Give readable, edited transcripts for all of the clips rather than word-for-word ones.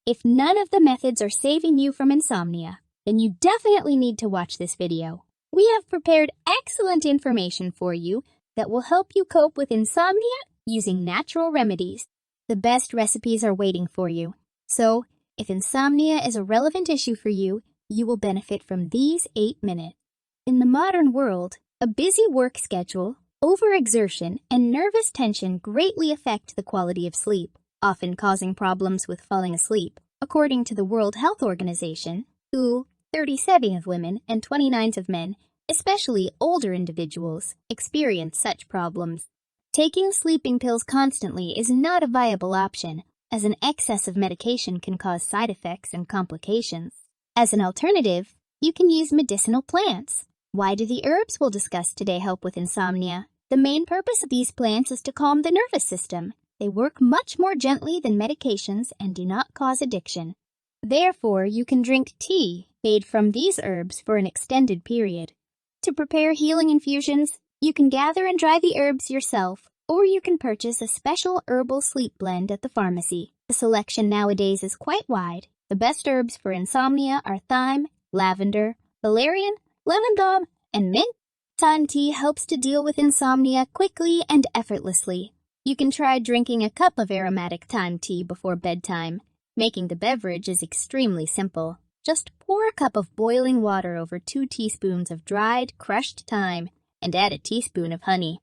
If none of the methods are saving you from insomnia, then you definitely need to watch this video. We have prepared excellent information for you that will help you cope with insomnia using natural remedies. The best recipes are waiting for you. So, if insomnia is a relevant issue for you, you will benefit from these 8 minutes. In the modern world, a busy work schedule, overexertion, and nervous tension greatly affect the quality of sleep, often causing problems with falling asleep. According to the World Health Organization, WHO, 37 of women and 29 of men, especially older individuals, experience such problems. Taking sleeping pills constantly is not a viable option, as an excess of medication can cause side effects and complications. As an alternative, you can use medicinal plants. Why do the herbs we'll discuss today help with insomnia? The main purpose of these plants is to calm the nervous system. They work much more gently than medications and do not cause addiction. Therefore, you can drink tea made from these herbs for an extended period. To prepare healing infusions, you can gather and dry the herbs yourself, or you can purchase a special herbal sleep blend at the pharmacy. The selection nowadays is quite wide. The best herbs for insomnia are thyme, lavender, valerian, lemon balm, and mint. Thyme tea helps to deal with insomnia quickly and effortlessly. You can try drinking a cup of aromatic thyme tea before bedtime. Making the beverage is extremely simple. Just pour a cup of boiling water over 2 teaspoons of dried, crushed thyme and add a teaspoon of honey.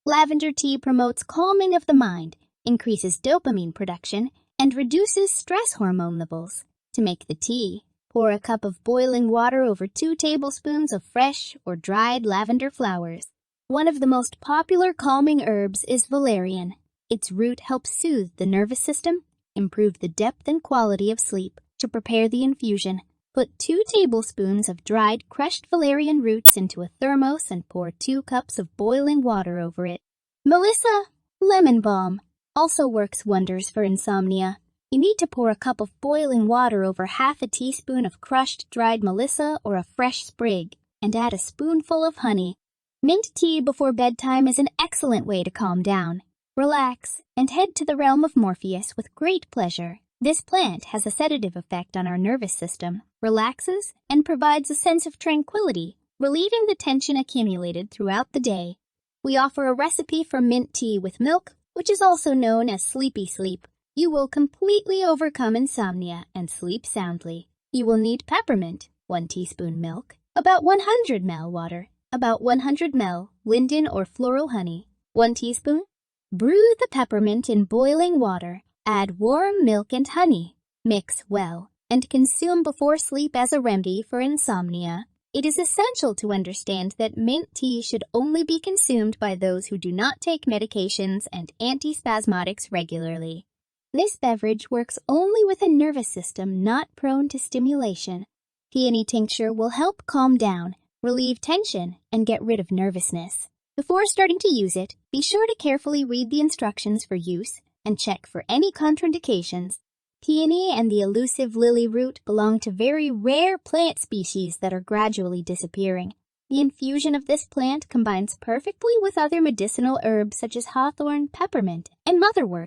Lavender tea promotes calming of the mind, increases dopamine production, and reduces stress hormone levels. To make the tea, pour a cup of boiling water over 2 tablespoons of fresh or dried lavender flowers. One of the most popular calming herbs is valerian. Its root helps soothe the nervous system, improve the depth and quality of sleep. To prepare the infusion, put 2 tablespoons of dried crushed valerian roots into a thermos and pour 2 cups of boiling water over it. Melissa lemon balm also works wonders for insomnia. You need to pour a cup of boiling water over half a teaspoon of crushed dried melissa or a fresh sprig and add a spoonful of honey. Mint tea before bedtime is an excellent way to calm down, relax, and head to the realm of Morpheus with great pleasure. This plant has a sedative effect on our nervous system, relaxes, and provides a sense of tranquility, relieving the tension accumulated throughout the day. We offer a recipe for mint tea with milk, which is also known as sleepy sleep. You will completely overcome insomnia and sleep soundly. You will need peppermint, 1 teaspoon milk, about 100 ml water, about 100 ml linden or floral honey, 1 teaspoon. Brew the peppermint in boiling water. Add warm milk and honey. Mix well and consume before sleep as a remedy for insomnia. It is essential to understand that mint tea should only be consumed by those who do not take medications and antispasmodics regularly. This beverage works only with a nervous system not prone to stimulation. Peony tincture will help calm down, relieve tension, and get rid of nervousness. Before starting to use it, be sure to carefully read the instructions for use and check for any contraindications. Peony and the elusive lily root belong to very rare plant species that are gradually disappearing. The infusion of this plant combines perfectly with other medicinal herbs such as hawthorn, peppermint, and motherwort.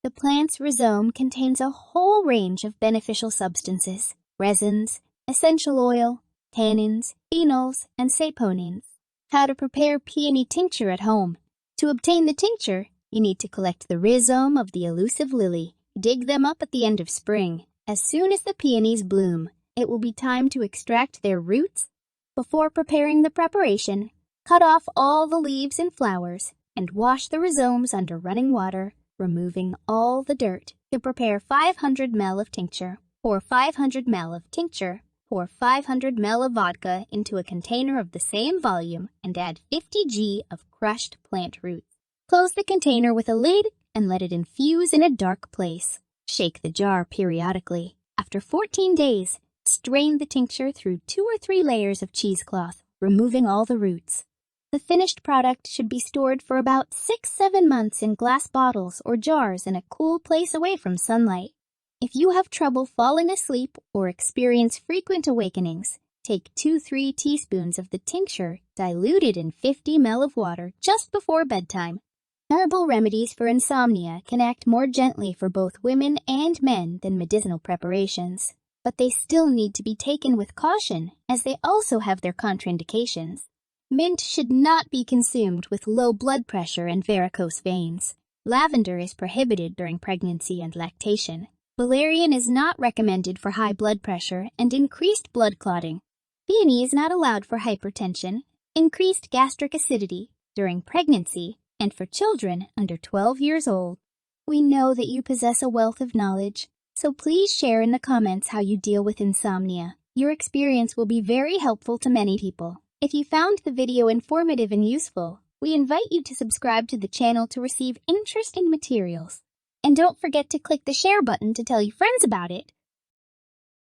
The plant's rhizome contains a whole range of beneficial substances, resins, essential oil, tannins, phenols, and saponins. How to prepare peony tincture at home. To obtain the tincture, you need to collect the rhizome of the elusive lily. Dig them up at the end of spring. As soon as the peonies bloom, it will be time to extract their roots. Before preparing the preparation, cut off all the leaves and flowers and wash the rhizomes under running water, removing all the dirt. To prepare 500 ml of tincture, pour 500 ml of tincture, pour 500 ml of vodka into a container of the same volume and add 50 g of crushed plant roots. Close the container with a lid and let it infuse in a dark place. Shake the jar periodically. After 14 days, strain the tincture through 2 or 3 layers of cheesecloth, removing all the roots. The finished product should be stored for about 6-7 months in glass bottles or jars in a cool place away from sunlight. If you have trouble falling asleep or experience frequent awakenings, take 2-3 teaspoons of the tincture diluted in 50 ml of water just before bedtime. Herbal remedies for insomnia can act more gently for both women and men than medicinal preparations, but they still need to be taken with caution as they also have their contraindications. Mint should not be consumed with low blood pressure and varicose veins. Lavender is prohibited during pregnancy and lactation. Valerian is not recommended for high blood pressure and increased blood clotting. Peony is not allowed for hypertension, increased gastric acidity during pregnancy, and for children under 12 years old. We know that you possess a wealth of knowledge, so please share in the comments how you deal with insomnia. Your experience will be very helpful to many people. If you found the video informative and useful, we invite you to subscribe to the channel to receive interesting materials. And don't forget to click the share button to tell your friends about it.